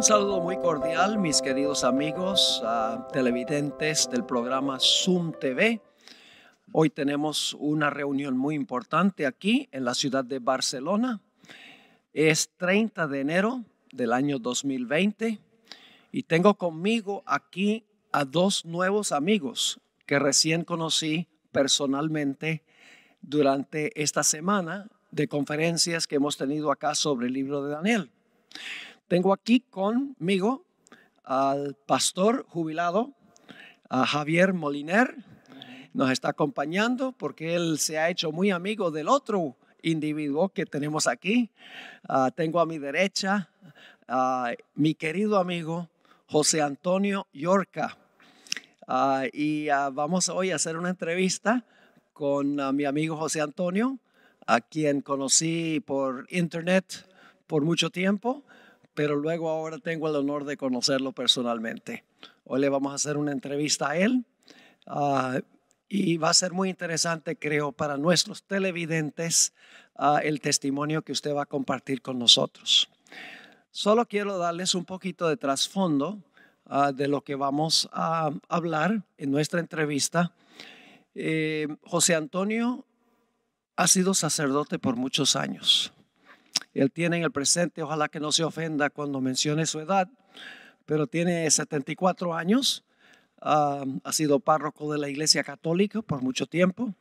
saludo muy cordial, mis queridos amigos televidentes del programa Zoom TV. Hoy tenemos una reunión muy importante aquí en la ciudad de Barcelona. Es 30 de enero del año 2020 y tengo conmigo aquí a dos nuevos amigos que recién conocí personalmente durante esta semana de conferencias que hemos tenido acá sobre el libro de Daniel. Tengo aquí conmigo al pastor jubilado, a Javier Moliner. Nos está acompañando porque él se ha hecho muy amigo del otro individuo que tenemos aquí. Tengo a mi derecha a mi querido amigo José Antonio Yorca. Vamos hoy a hacer una entrevista con mi amigo José Antonio, a quien conocí por internet por mucho tiempo, pero luego ahora tengo el honor de conocerlo personalmente. Hoy le vamos a hacer una entrevista a él y va a ser muy interesante, creo, para nuestros televidentes el testimonio que usted va a compartir con nosotros. Solo quiero darles un poquito de trasfondo de lo que vamos a hablar en nuestra entrevista. José Antonio ha sido sacerdote por muchos años. Él tiene en el presente, ojalá que no se ofenda cuando mencione su edad, pero tiene 74 años. Ha sido párroco de la Iglesia Católica por mucho tiempo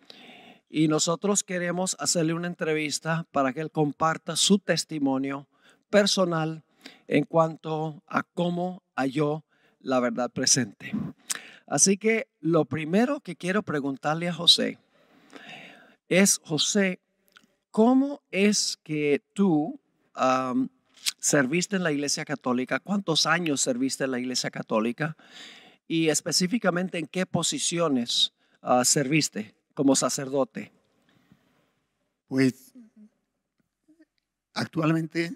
y nosotros queremos hacerle una entrevista para que él comparta su testimonio personal en cuanto a cómo halló la verdad presente. Así que lo primero que quiero preguntarle a José es, José, ¿cómo es que tú serviste en la Iglesia Católica? ¿Cuántos años serviste en la Iglesia Católica? Y específicamente, ¿en qué posiciones serviste como sacerdote? Pues actualmente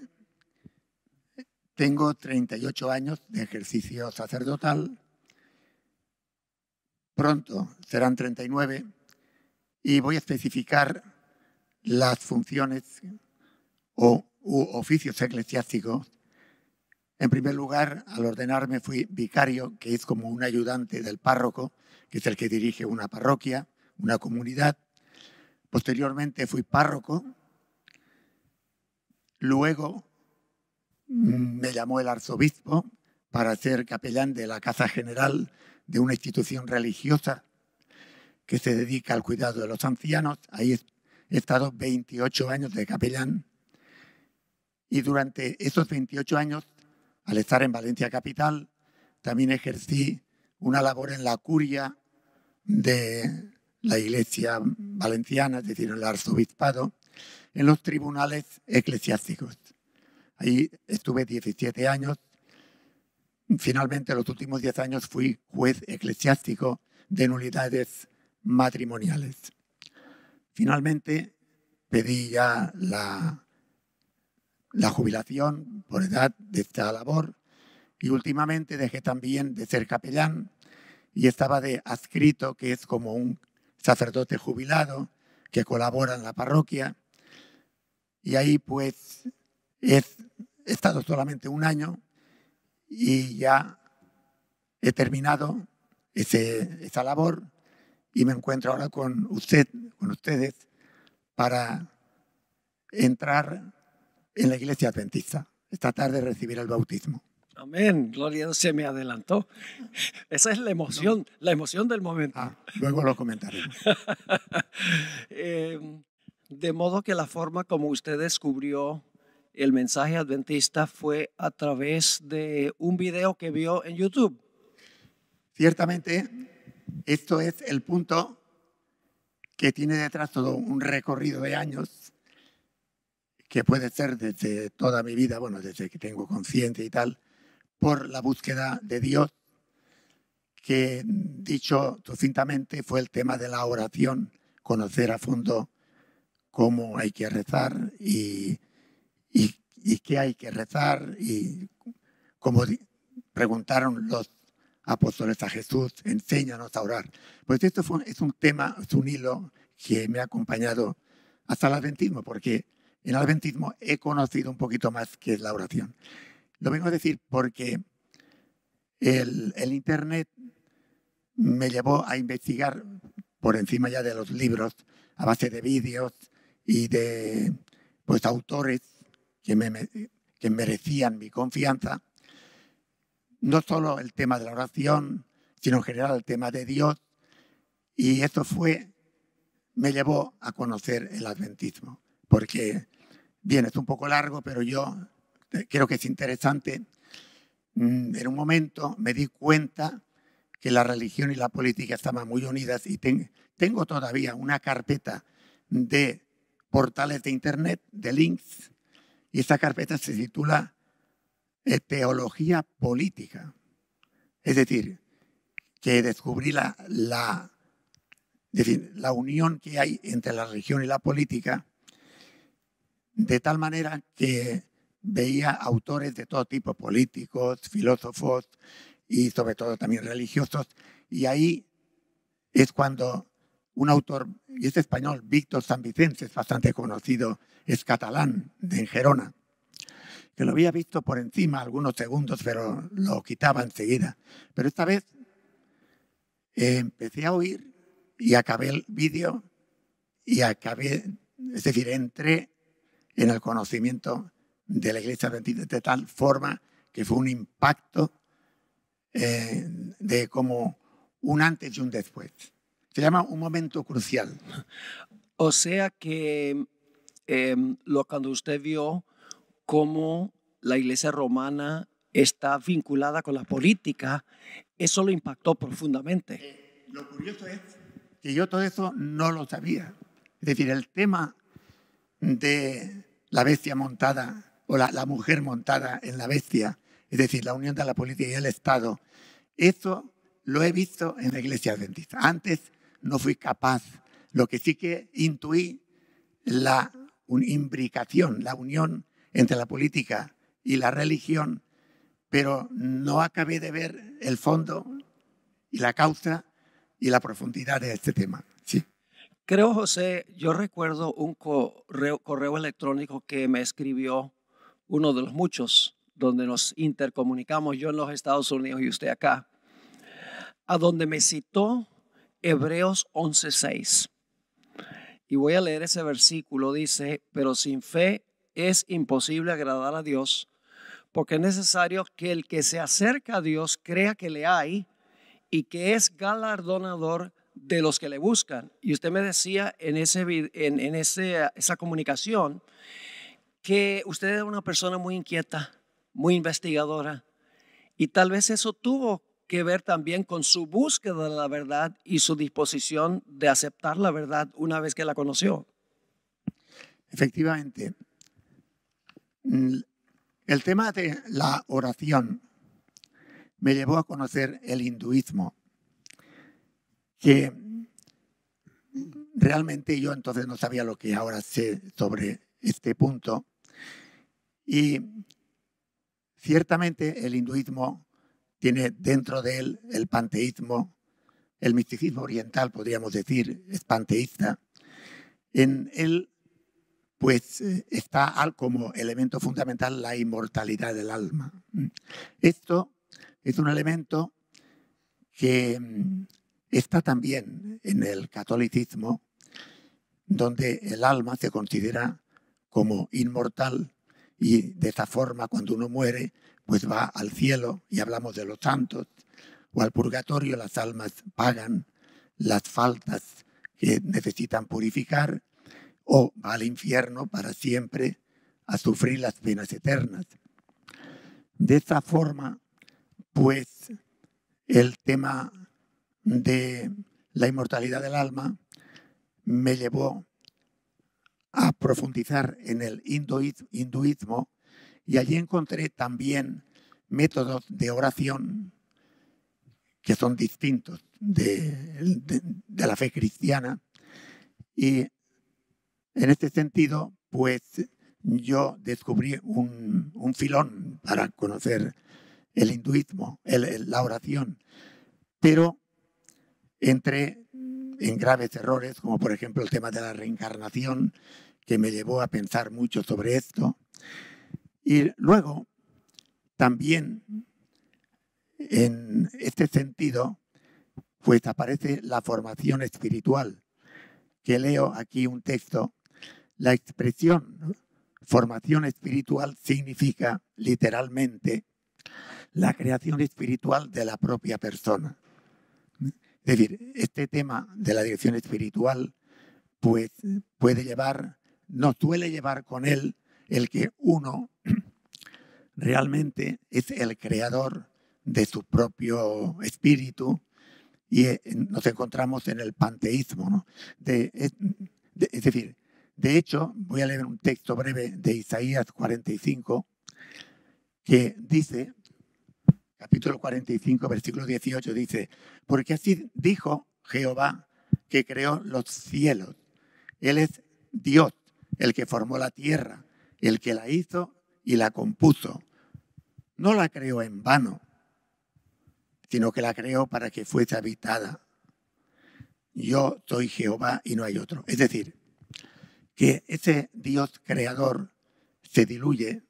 tengo 38 años de ejercicio sacerdotal. Pronto serán 39 y voy a especificar las funciones u oficios eclesiásticos. En primer lugar, al ordenarme fui vicario, que es como un ayudante del párroco, que es el que dirige una parroquia, una comunidad. Posteriormente fui párroco. Luego me llamó el arzobispo para ser capellán de la Casa General de una institución religiosa que se dedica al cuidado de los ancianos. Ahí he estado 28 años de capellán. Y durante esos 28 años, al estar en Valencia capital, también ejercí una labor en la curia de la Iglesia valenciana, es decir, en el arzobispado, en los tribunales eclesiásticos. Ahí estuve 17 años. Finalmente, los últimos 10 años fui juez eclesiástico de nulidades matrimoniales. Finalmente, pedí ya la jubilación por edad de esta labor y últimamente dejé también de ser capellán y estaba de adscrito, que es como un sacerdote jubilado que colabora en la parroquia, y ahí pues he estado solamente un año y ya he terminado esa labor y me encuentro ahora con ustedes para entrar en la Iglesia Adventista. Esta tarde recibiré el bautismo. Amén, gloria a Dios, se me adelantó. Esa es la emoción, la emoción del momento. Luego lo comentaremos. De modo que la forma como usted descubrió el mensaje adventista fue a través de un video que vio en YouTube. Ciertamente, esto es el punto que tiene detrás todo un recorrido de años que puede ser desde toda mi vida, bueno, desde que tengo conciencia y tal, por la búsqueda de Dios, que dicho sucintamente fue el tema de la oración, conocer a fondo cómo hay que rezar y qué hay que rezar, y como preguntaron los apóstoles a Jesús, enséñanos a orar. Pues esto es un tema, es un hilo que me ha acompañado hasta el adventismo, porque en el adventismo he conocido un poquito más qué es la oración. Lo vengo a decir porque el Internet me llevó a investigar por encima ya de los libros, a base de vídeos y de pues, autores que merecían mi confianza. No solo el tema de la oración, sino en general el tema de Dios. Y esto me llevó a conocer el adventismo. Porque, bien, es un poco largo, pero yo creo que es interesante. En un momento me di cuenta que la religión y la política estaban muy unidas y tengo todavía una carpeta de portales de Internet, de links, y esta carpeta se titula Teología Política. Es decir, que descubrí la unión que hay entre la religión y la política, de tal manera que veía autores de todo tipo, políticos, filósofos y sobre todo también religiosos, y ahí es cuando un autor, y es español, Víctor San Vicente, es bastante conocido, es catalán, de Gerona, que lo había visto por encima algunos segundos, pero lo quitaba enseguida. Pero esta vez empecé a oír y acabé el vídeo y es decir, entré en el conocimiento de la Iglesia Adventista de tal forma que fue un impacto de como un antes y un después. Se llama un momento crucial. O sea que cuando usted vio cómo la Iglesia romana está vinculada con la política, eso lo impactó profundamente. Lo curioso es que yo todo eso no lo sabía. Es decir, el tema de la bestia montada o la mujer montada en la bestia, es decir, la unión de la política y el Estado, eso lo he visto en la Iglesia Adventista. Antes no fui capaz. Lo que sí que intuí, la imbricación, la unión entre la política y la religión, pero no acabé de ver el fondo y la causa y la profundidad de este tema. Sí. Creo, José, yo recuerdo un correo electrónico que me escribió uno de los muchos, donde nos intercomunicamos, yo en los Estados Unidos y usted acá, a donde me citó Hebreos 11:6. Y voy a leer ese versículo, dice, pero sin fe es imposible agradar a Dios, porque es necesario que el que se acerca a Dios crea que le hay y que es galardonador de los que le buscan. Y usted me decía en esa comunicación que usted era una persona muy inquieta, muy investigadora, y tal vez eso tuvo que ver también con su búsqueda de la verdad y su disposición de aceptar la verdad una vez que la conoció. Efectivamente. El tema de la oración me llevó a conocer el hinduismo, que realmente yo entonces no sabía lo que ahora sé sobre este punto. Y ciertamente el hinduismo tiene dentro de él el panteísmo, el misticismo oriental, podríamos decir, es panteísta. En él, pues, está como elemento fundamental la inmortalidad del alma. Esto es un elemento que está también en el catolicismo, donde el alma se considera como inmortal y de esa forma cuando uno muere pues va al cielo y hablamos de los santos, o al purgatorio, las almas pagan las faltas que necesitan purificar, o va al infierno para siempre a sufrir las penas eternas. De esta forma, pues el tema de la inmortalidad del alma me llevó a profundizar en el hinduismo y allí encontré también métodos de oración que son distintos de la fe cristiana. Y en este sentido, pues yo descubrí un filón para conocer el hinduismo, la oración, pero entré en graves errores, como por ejemplo el tema de la reencarnación, que me llevó a pensar mucho sobre esto. Y luego También en este sentido, pues aparece la formación espiritual, que leo aquí un texto. La expresión, ¿no?, formación espiritual significa literalmente la creación espiritual de la propia persona. Es decir, este tema de la dirección espiritual pues suele llevar con él el que uno realmente es el creador de su propio espíritu, y nos encontramos en el panteísmo, ¿no? Es decir, de hecho, voy a leer un texto breve de Isaías 45 que dice, capítulo 45, versículo 18, dice: porque así dijo Jehová, que creó los cielos. Él es Dios, el que formó la tierra, el que la hizo y la compuso. No la creó en vano, sino que la creó para que fuese habitada. Yo soy Jehová y no hay otro. Es decir, que ese Dios creador se diluye,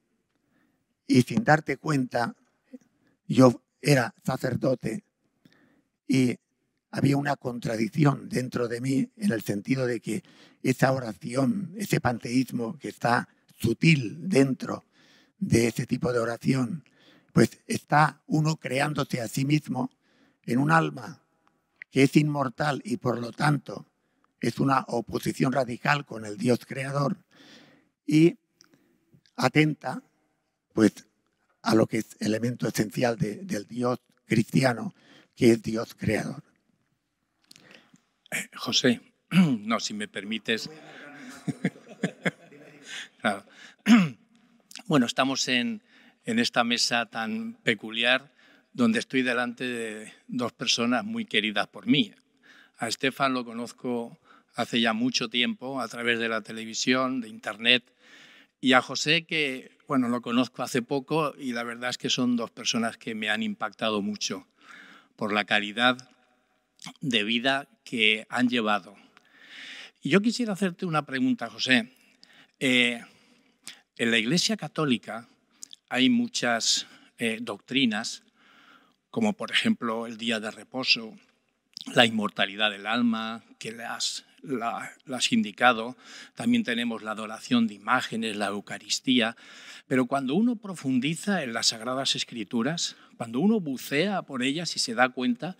y sin darte cuenta, yo era sacerdote y había una contradicción dentro de mí, en el sentido de que esa oración, ese panteísmo que está sutil dentro de ese tipo de oración, pues está uno creándose a sí mismo en un alma que es inmortal y por lo tanto es una oposición radical con el Dios creador, y atenta pues a lo que es elemento esencial del Dios cristiano, que es Dios creador. José, no, si me permites. Claro. Bueno, estamos en esta mesa tan peculiar, donde estoy delante de dos personas muy queridas por mí. A Estefan lo conozco hace ya mucho tiempo, a través de la televisión, de internet, y a José, que bueno, lo conozco hace poco, y la verdad es que son dos personas que me han impactado mucho por la calidad de vida que han llevado. Y yo quisiera hacerte una pregunta, José. En la Iglesia Católica hay muchas doctrinas, como por ejemplo el día de reposo, la inmortalidad del alma, que las has indicado. También tenemos la adoración de imágenes, la Eucaristía. Pero cuando uno profundiza en las Sagradas Escrituras, cuando uno bucea por ellas y se da cuenta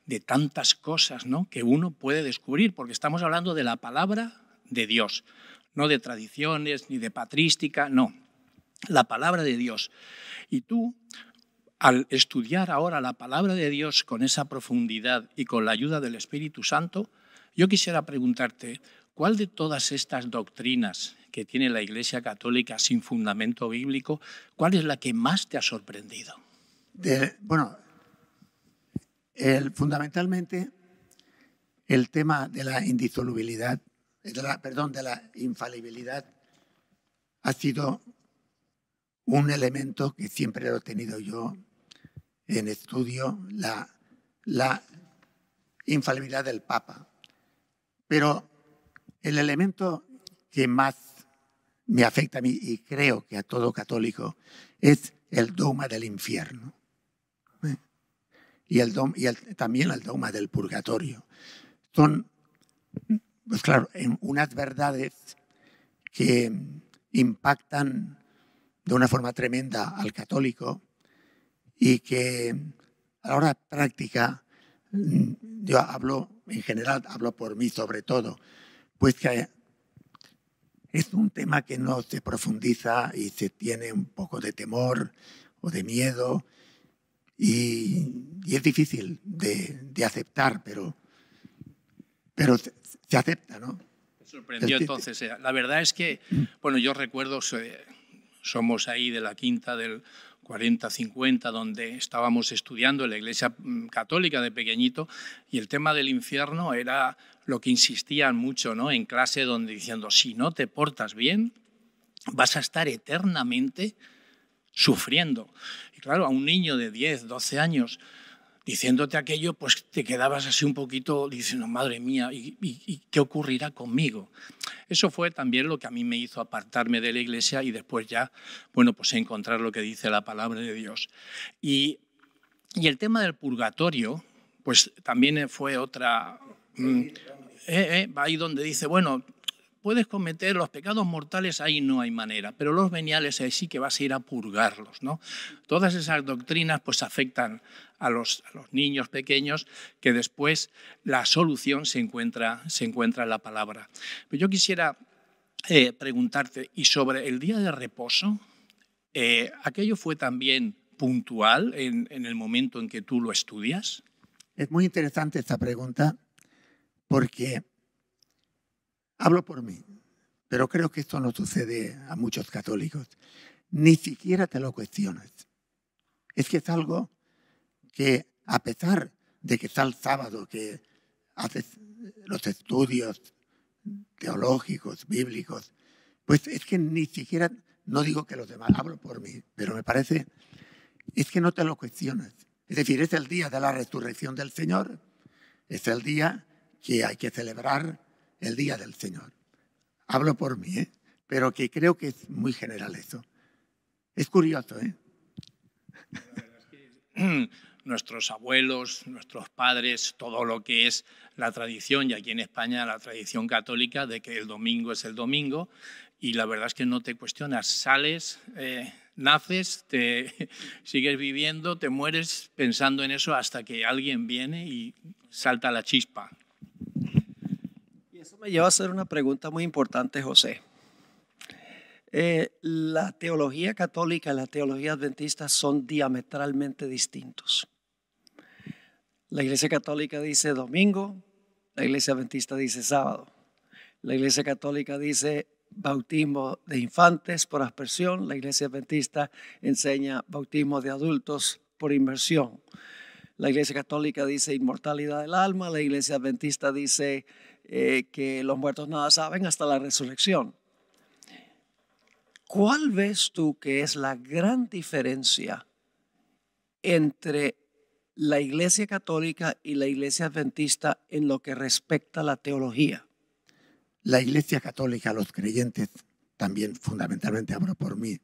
de tantas cosas, ¿no?, que uno puede descubrir, porque estamos hablando de la palabra de Dios, no de tradiciones ni de patrística, no, la palabra de Dios. Y tú, al estudiar ahora la palabra de Dios con esa profundidad y con la ayuda del Espíritu Santo, yo quisiera preguntarte, ¿cuál de todas estas doctrinas que tiene la Iglesia Católica sin fundamento bíblico, cuál es la que más te ha sorprendido? Fundamentalmente, el tema de la indisolubilidad, de la infalibilidad, ha sido un elemento que siempre lo he tenido yo en estudio, la infalibilidad del Papa. Pero el elemento que más me afecta a mí, y creo que a todo católico, es el dogma del infierno. Y también el dogma del purgatorio. Son, pues claro, unas verdades que impactan de una forma tremenda al católico, y que a la hora práctica, yo hablo en general, hablo por mí sobre todo, pues que es un tema que no se profundiza y se tiene un poco de temor o de miedo, y es difícil de aceptar, pero se acepta, ¿no? Me sorprendió entonces. La verdad es que, bueno, yo recuerdo, somos ahí de la quinta del 40-50, donde estábamos estudiando en la Iglesia Católica de pequeñito, y el tema del infierno era lo que insistían mucho, ¿no?, en clase, donde diciendo, si no te portas bien, vas a estar eternamente sufriendo. Y claro, a un niño de 10, 12 años, diciéndote aquello, pues te quedabas así un poquito diciendo, madre mía, ¿y qué ocurrirá conmigo? Eso fue también lo que a mí me hizo apartarme de la Iglesia y después ya, bueno, pues encontrar lo que dice la palabra de Dios. Y el tema del purgatorio, pues también fue otra... ahí donde dice, bueno, puedes cometer los pecados mortales, ahí no hay manera, pero los veniales ahí sí que vas a ir a purgarlos, ¿no? Todas esas doctrinas pues afectan a los niños pequeños, que después la solución se encuentra en la palabra. Pero yo quisiera preguntarte, ¿y sobre el día de reposo? ¿Aquello fue también puntual en el momento en que tú lo estudias? Es muy interesante esta pregunta porque hablo por mí, pero creo que esto no sucede a muchos católicos. Ni siquiera te lo cuestionas. Es que es algo que, a pesar de que está el sábado, que haces los estudios teológicos, bíblicos, pues es que ni siquiera, no digo que los demás, hablo por mí, pero me parece, es que no te lo cuestionas. Es decir, es el día de la resurrección del Señor, es el día que hay que celebrar, el día del Señor. Hablo por mí, pero que creo que es muy general eso. Es curioso, ¿eh? Nuestros abuelos, nuestros padres, todo lo que es la tradición, y aquí en España la tradición católica de que el domingo es el domingo, y la verdad es que no te cuestionas, sales, naces, te sigues viviendo, te mueres pensando en eso hasta que alguien viene y salta la chispa. Y eso me lleva a hacer una pregunta muy importante, José. La teología católica y la teología adventista son diametralmente distintos. La Iglesia Católica dice domingo, la Iglesia Adventista dice sábado. La Iglesia Católica dice bautismo de infantes por aspersión, la Iglesia Adventista enseña bautismo de adultos por inmersión. La Iglesia Católica dice inmortalidad del alma, la Iglesia Adventista dice que los muertos nada saben hasta la resurrección. ¿Cuál ves tú que es la gran diferencia entre la Iglesia Católica y la Iglesia Adventista en lo que respecta a la teología? La Iglesia Católica, los creyentes, también fundamentalmente hablo por mí,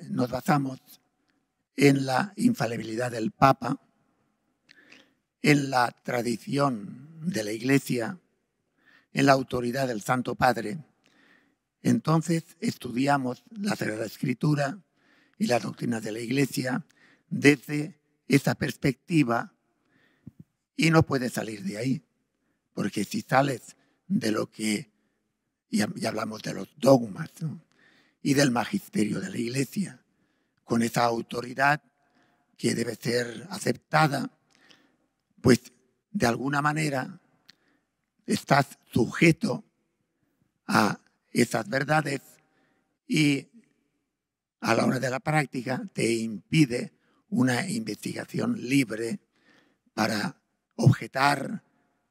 nos basamos en la infalibilidad del Papa, en la tradición de la Iglesia, en la autoridad del Santo Padre. Entonces estudiamos la Sagrada Escritura y las doctrinas de la Iglesia desde esa perspectiva y no puedes salir de ahí, porque si sales de lo que, ya hablamos de los dogmas, ¿no?, y del magisterio de la Iglesia, con esa autoridad que debe ser aceptada, pues de alguna manera estás sujeto a esas verdades y a la hora de la práctica te impide una investigación libre para objetar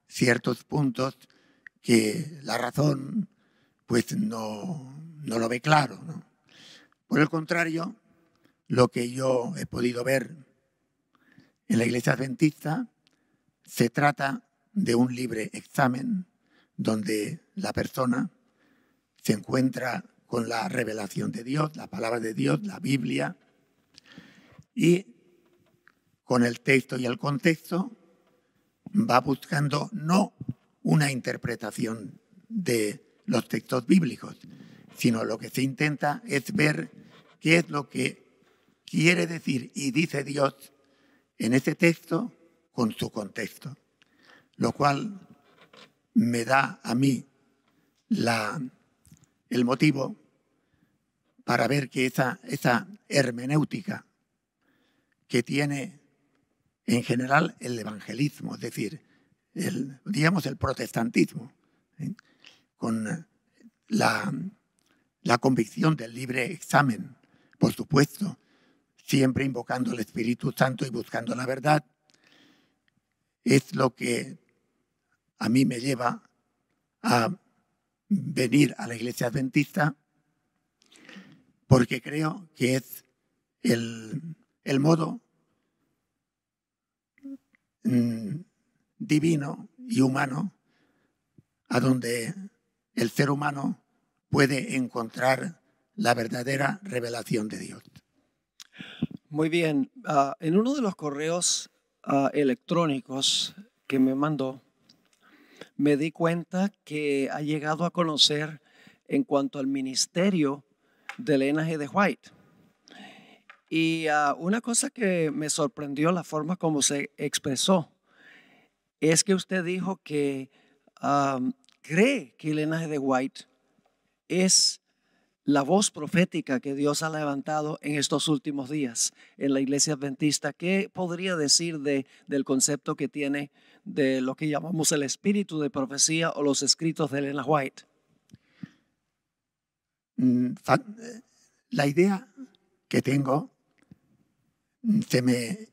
ciertos puntos que la razón pues no lo ve claro, ¿no? Por el contrario, lo que yo he podido ver en la Iglesia Adventista se trata de un libre examen donde la persona se encuentra con la revelación de Dios, la palabra de Dios, la Biblia, y con el texto y el contexto va buscando no una interpretación de los textos bíblicos, sino lo que se intenta es ver qué es lo que quiere decir y dice Dios en ese texto con su contexto, lo cual me da a mí el motivo para ver que esa hermenéutica que tiene en general el evangelismo, es decir, el protestantismo, ¿sí?, con la convicción del libre examen, por supuesto, siempre invocando el Espíritu Santo y buscando la verdad, es lo que a mí me lleva a venir a la Iglesia Adventista, porque creo que es el modo divino y humano, a donde el ser humano puede encontrar la verdadera revelación de Dios. Muy bien. En uno de los correos electrónicos que me mandó, me di cuenta que ha llegado a conocer en cuanto al ministerio de Elena G. de White. Y una cosa que me sorprendió la forma como se expresó es que usted dijo que cree que Elena G. de White es la voz profética que Dios ha levantado en estos últimos días en la iglesia adventista. ¿Qué podría decir del concepto que tiene de lo que llamamos el espíritu de profecía o los escritos de Elena White? La idea que tengo se me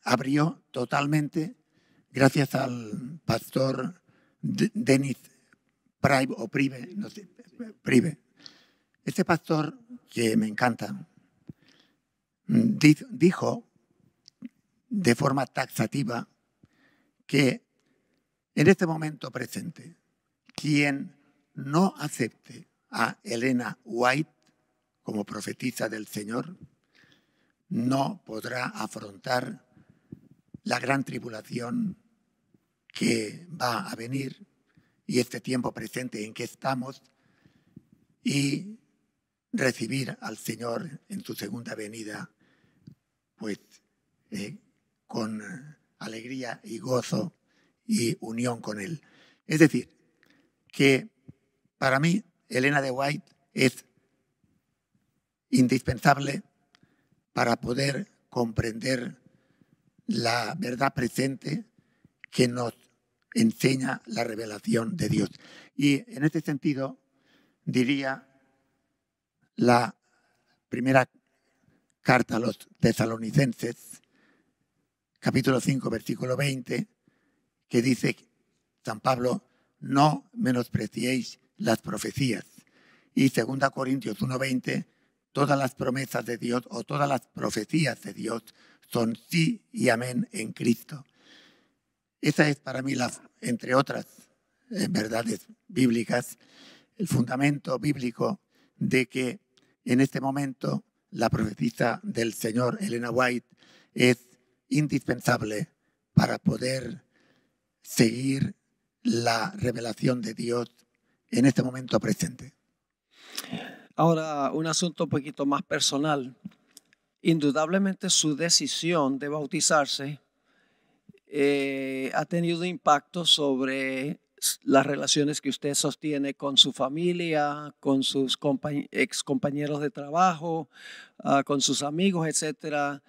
abrió totalmente gracias al pastor Dennis Prive, no sé, Prive. Este pastor, que me encanta, dijo de forma taxativa que en este momento presente, quien no acepte a Elena White como profetisa del Señor, no podrá afrontar la gran tribulación que va a venir y este tiempo presente en que estamos, y recibir al Señor en su segunda venida, pues con alegría y gozo y unión con Él. Es decir, que para mí Elena de White es indispensable para poder comprender la verdad presente que nos enseña la revelación de Dios. Y en este sentido, diría la primera carta a los tesalonicenses, capítulo 5, versículo 20, que dice San Pablo: no menospreciéis las profecías. Y 2 Corintios 1:20, todas las promesas de Dios o todas las profecías de Dios son sí y amén en Cristo. Esa es para mí, entre otras verdades bíblicas, el fundamento bíblico de que en este momento la profetisa del Señor, Elena White, es indispensable para poder seguir la revelación de Dios en este momento presente. Ahora, un asunto un poquito más personal. Indudablemente su decisión de bautizarse ha tenido impacto sobre las relaciones que usted sostiene con su familia, con sus ex compañeros de trabajo, con sus amigos, etcétera.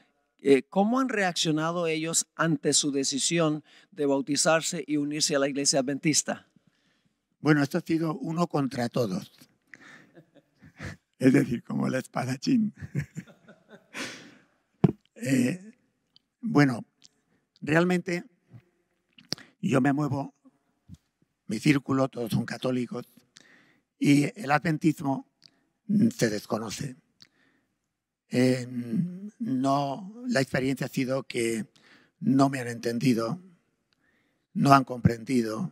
¿Cómo han reaccionado ellos ante su decisión de bautizarse y unirse a la iglesia adventista? Bueno, esto ha sido uno contra todos. Es decir, como el espadachín. Bueno, realmente yo me muevo, mi círculo, todos son católicos, y el adventismo se desconoce. La experiencia ha sido que no me han entendido, no han comprendido,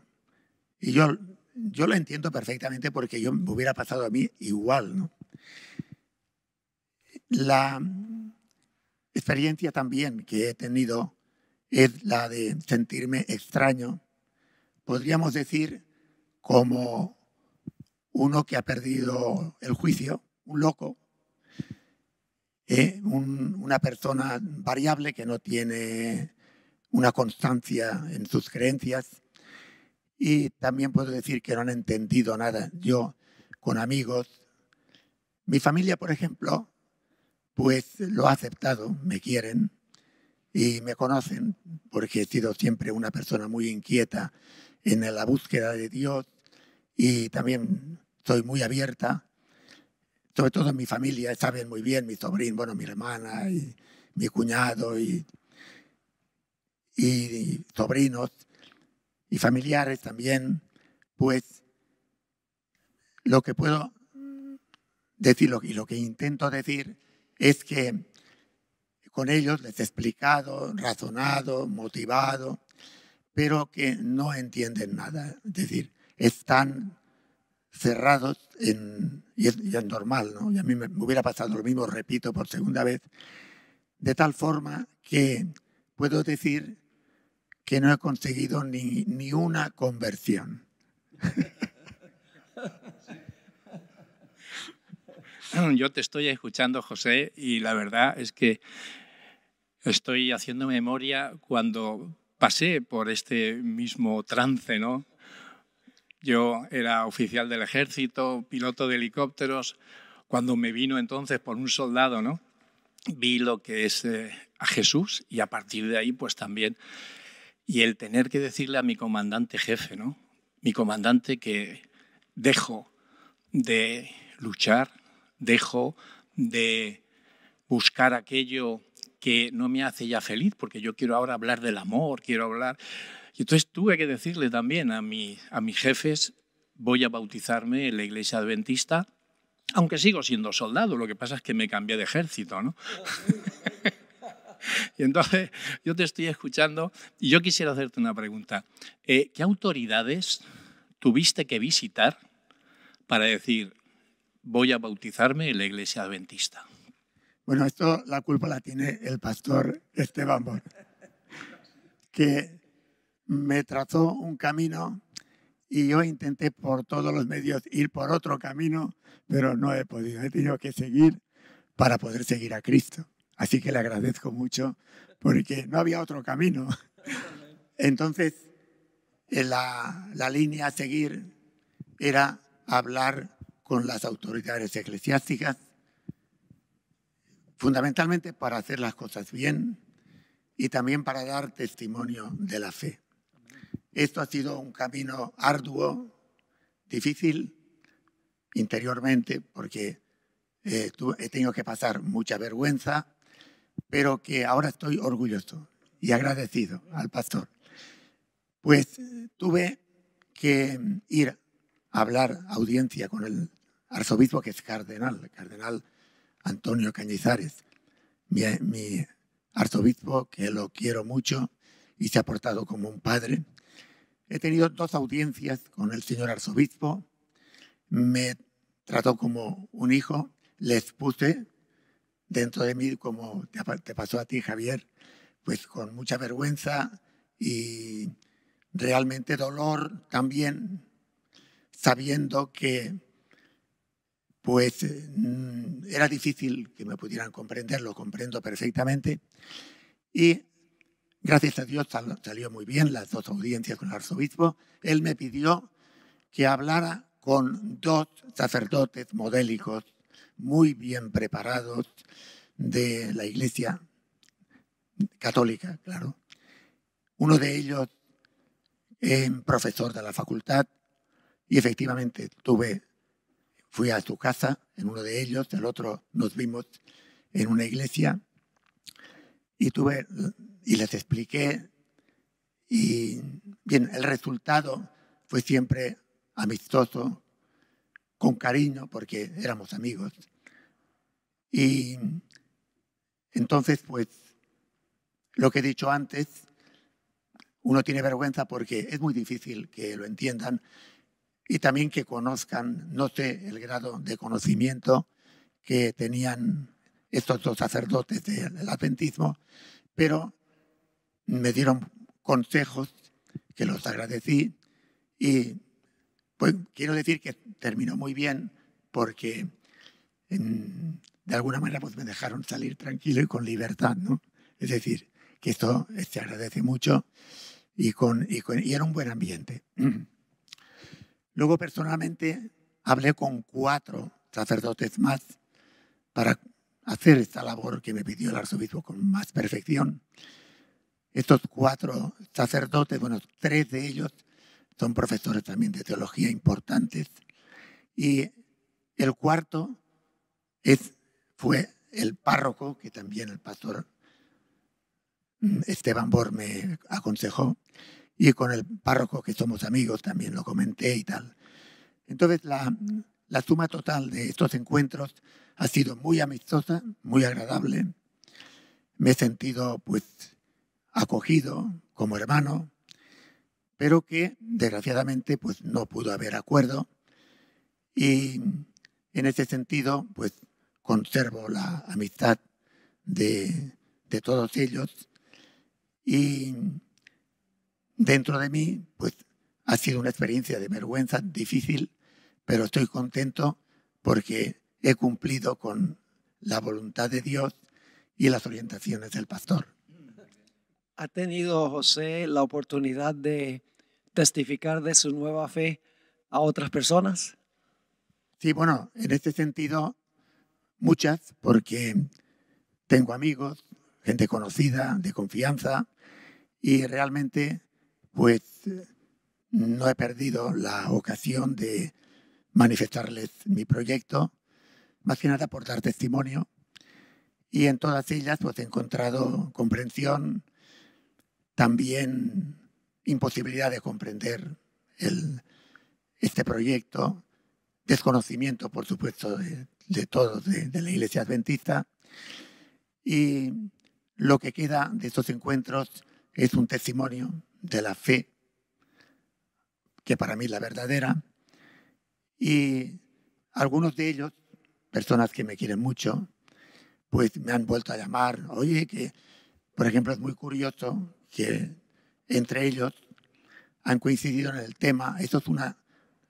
y yo lo entiendo perfectamente porque yo me hubiera pasado a mí igual, ¿no? La experiencia también que he tenido es la de sentirme extraño, podríamos decir como uno que ha perdido el juicio, un loco, una persona variable que no tiene una constancia en sus creencias, y también puedo decir que no han entendido nada. Yo, con amigos, mi familia, por ejemplo, pues lo ha aceptado, me quieren y me conocen porque he sido siempre una persona muy inquieta en la búsqueda de Dios, y también soy muy abierta. Sobre todo en mi familia saben muy bien, mi sobrino, bueno, mi hermana y mi cuñado y sobrinos y familiares también, pues lo que puedo decir y lo que intento decir es que con ellos les he explicado, razonado, motivado, pero que no entienden nada. Es decir, están cerrados y es normal, ¿no? Y a mí me hubiera pasado lo mismo, repito por segunda vez, de tal forma que puedo decir que no he conseguido ni una conversión. Yo te estoy escuchando, José, y la verdad es que estoy haciendo memoria cuando pasé por este mismo trance, ¿no? Yo era oficial del ejército, piloto de helicópteros. Cuando me vino entonces por un soldado, ¿no? Vi lo que es a Jesús y a partir de ahí pues también. Y el tener que decirle a mi comandante jefe, ¿no? Mi comandante, que dejo de luchar, dejo de buscar aquello que no me hace ya feliz, porque yo quiero ahora hablar del amor, quiero hablar... Y entonces tuve que decirle también a mis jefes, voy a bautizarme en la iglesia adventista, aunque sigo siendo soldado, lo que pasa es que me cambié de ejército, ¿no? Y entonces yo te estoy escuchando y yo quisiera hacerte una pregunta. ¿Qué autoridades tuviste que visitar para decir, voy a bautizarme en la iglesia adventista? Bueno, esto la culpa la tiene el pastor Esteban Bor, que me trazó un camino y yo intenté por todos los medios ir por otro camino, pero no he podido. He tenido que seguir para poder seguir a Cristo. Así que le agradezco mucho porque no había otro camino. Entonces, la línea a seguir era hablar con las autoridades eclesiásticas, fundamentalmente para hacer las cosas bien y también para dar testimonio de la fe. Esto ha sido un camino arduo, difícil interiormente, porque he tenido que pasar mucha vergüenza, pero que ahora estoy orgulloso y agradecido al pastor. Pues tuve que ir a hablar audiencia con el arzobispo, que es el cardenal Antonio Cañizares, mi arzobispo, que lo quiero mucho y se ha portado como un padre. He tenido 2 audiencias con el señor arzobispo, me trató como un hijo, le expuse dentro de mí, como te pasó a ti, Javier, pues con mucha vergüenza y realmente dolor también, sabiendo que pues era difícil que me pudieran comprender, lo comprendo perfectamente. Y gracias a Dios salió muy bien las 2 audiencias con el arzobispo. Él me pidió que hablara con 2 sacerdotes modélicos muy bien preparados de la Iglesia católica, claro. Uno de ellos profesor de la facultad y efectivamente fui a su casa en uno de ellos, el otro nos vimos en una iglesia y les expliqué y bien, el resultado fue siempre amistoso, con cariño, porque éramos amigos. Y entonces, pues, lo que he dicho antes, uno tiene vergüenza porque es muy difícil que lo entiendan y también que conozcan, no sé el grado de conocimiento que tenían estos 2 sacerdotes del adventismo, pero me dieron consejos que los agradecí y pues quiero decir que terminó muy bien porque de alguna manera pues me dejaron salir tranquilo y con libertad, ¿no? Es decir, que esto se agradece mucho y era un buen ambiente. Luego, personalmente, hablé con 4 sacerdotes más para hacer esta labor que me pidió el arzobispo con más perfección. Estos 4 sacerdotes, bueno, 3 de ellos son profesores también de teología importantes. Y el 4 fue el párroco, que también el pastor Esteban Bor me aconsejó, y con el párroco, que somos amigos, también lo comenté y tal. Entonces, la suma total de estos encuentros ha sido muy amistosa, muy agradable. me he sentido pues acogido como hermano, pero que desgraciadamente pues no pudo haber acuerdo, y en ese sentido pues conservo la amistad de todos ellos, y dentro de mí pues ha sido una experiencia de vergüenza difícil, pero estoy contento porque he cumplido con la voluntad de Dios y las orientaciones del pastor. ¿Ha tenido José la oportunidad de testificar de su nueva fe a otras personas? Sí, bueno, en este sentido, muchas, porque tengo amigos, gente conocida, de confianza, y realmente, pues, no he perdido la ocasión de manifestarles mi proyecto, más que nada por dar testimonio, y en todas ellas, pues, he encontrado comprensión, también imposibilidad de comprender este proyecto, desconocimiento, por supuesto, de todos, de la Iglesia Adventista. Y lo que queda de estos encuentros es un testimonio de la fe, que para mí es la verdadera. Y algunos de ellos, personas que me quieren mucho, pues me han vuelto a llamar. Oye, que por ejemplo es muy curioso que entre ellos han coincidido en el tema. Esto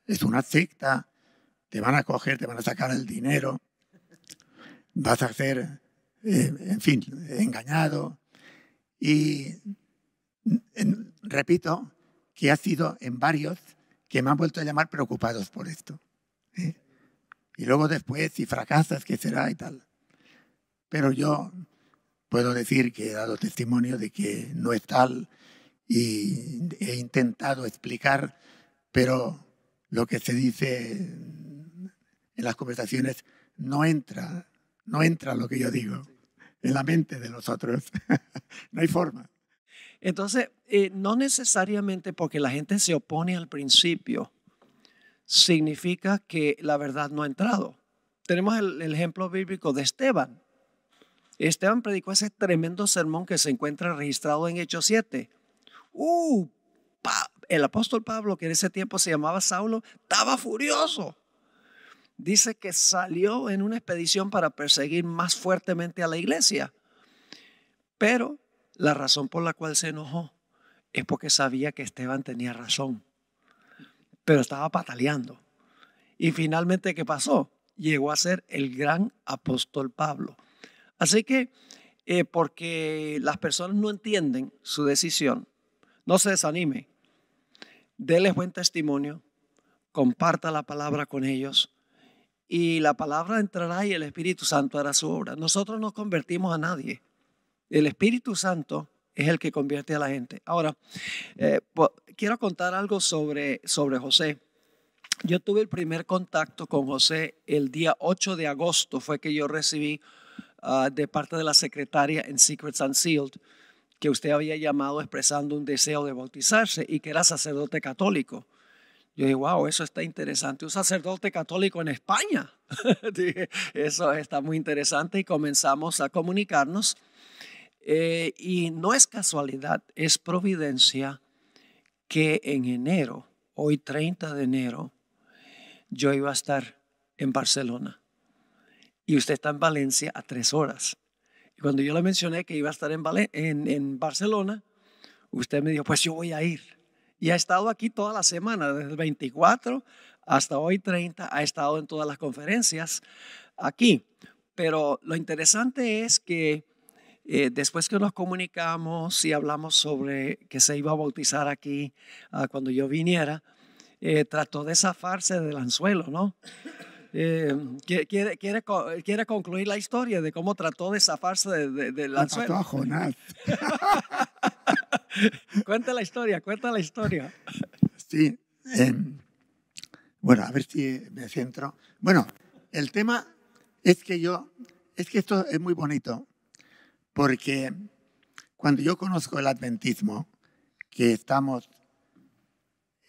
es una secta. Te van a coger, te van a sacar el dinero, vas a ser, en fin, engañado. Y repito que ha sido en varios que me han vuelto a llamar preocupados por esto. Y luego después, si fracasas, ¿qué será? Y tal. Pero yo puedo decir que he dado testimonio de que no es tal, y he intentado explicar, pero lo que se dice en las conversaciones no entra lo que yo digo en la mente de los otros. No hay forma. Entonces, no necesariamente porque la gente se opone al principio, significa que la verdad no ha entrado. Tenemos el ejemplo bíblico de Esteban. Esteban predicó ese tremendo sermón que se encuentra registrado en Hechos 7. El apóstol Pablo, que en ese tiempo se llamaba Saulo, estaba furioso. Dice que salió en una expedición para perseguir más fuertemente a la iglesia. Pero la razón por la cual se enojó es porque sabía que Esteban tenía razón, pero estaba pataleando. Y finalmente, ¿qué pasó? Llegó a ser el gran apóstol Pablo. Así que, porque las personas no entienden su decisión, no se desanime. Déles buen testimonio, comparta la palabra con ellos, y la palabra entrará y el Espíritu Santo hará su obra. Nosotros no convertimos a nadie. El Espíritu Santo es el que convierte a la gente. Ahora, quiero contar algo sobre José. Yo tuve el primer contacto con José el día 8 de agosto, fue que yo recibí de parte de la secretaria en Secrets Unsealed, que usted había llamado expresando un deseo de bautizarse y que era sacerdote católico. Yo dije, wow, eso está interesante. Un sacerdote católico en España. Dije, eso está muy interesante, y comenzamos a comunicarnos. Y no es casualidad, es providencia que en enero, hoy 30 de enero, yo iba a estar en Barcelona. Y usted está en Valencia a 3 horas. Y cuando yo le mencioné que iba a estar en Barcelona, usted me dijo, pues yo voy a ir. Y ha estado aquí toda la semana, desde el 24 hasta hoy 30, ha estado en todas las conferencias aquí. Pero lo interesante es que después que nos comunicamos y hablamos sobre que se iba a bautizar aquí cuando yo viniera, trató de zafarse del anzuelo, ¿no? Quiere concluir la historia de cómo trató de zafarse del anzuelo. A Jonás. Cuenta la historia. Sí. Bueno, a ver si me centro. Bueno, el tema es que esto es muy bonito, porque cuando yo conozco el adventismo, que estamos